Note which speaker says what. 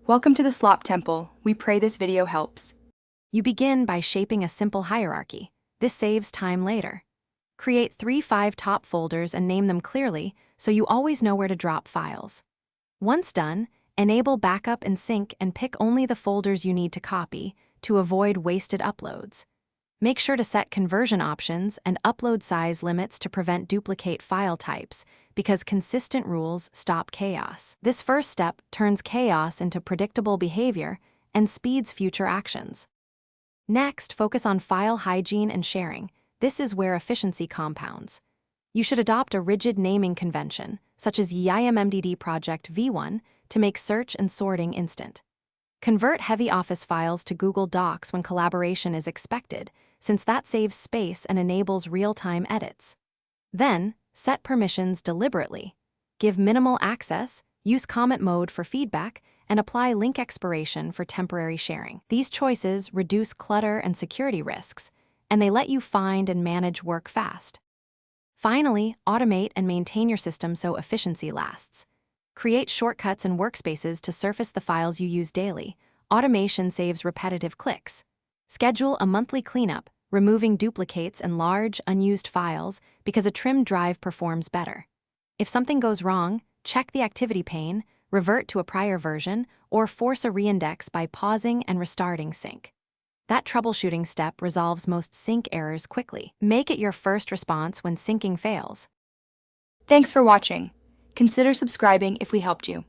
Speaker 1: Welcome to the Slop Temple. We pray this video helps.
Speaker 2: You begin by shaping a simple hierarchy. This saves time later. Create 3-5 top folders and name them clearly so you always know where to drop files. Once done, enable backup and sync and pick only the folders you need to copy to avoid wasted uploads. Make sure to set conversion options and upload size limits to prevent duplicate file types, because consistent rules stop chaos. This first step turns chaos into predictable behavior and speeds future actions. Next, focus on file hygiene and sharing. This is where efficiency compounds. You should adopt a rigid naming convention, such as YIMMDD Project V1, to make search and sorting instant. Convert heavy Office files to Google Docs when collaboration is expected, since that saves space and enables real-time edits. Then, set permissions deliberately. Give minimal access, use comment mode for feedback, and apply link expiration for temporary sharing. These choices reduce clutter and security risks, and they let you find and manage work fast. Finally, automate and maintain your system so efficiency lasts. Create shortcuts and workspaces to surface the files you use daily. Automation saves repetitive clicks. Schedule a monthly cleanup, removing duplicates and large, unused files because a trimmed drive performs better. If something goes wrong, check the activity pane, revert to a prior version, or force a reindex by pausing and restarting sync. That troubleshooting step resolves most sync errors quickly. Make it your first response when syncing fails.
Speaker 1: Thanks for watching. Consider subscribing if we helped you.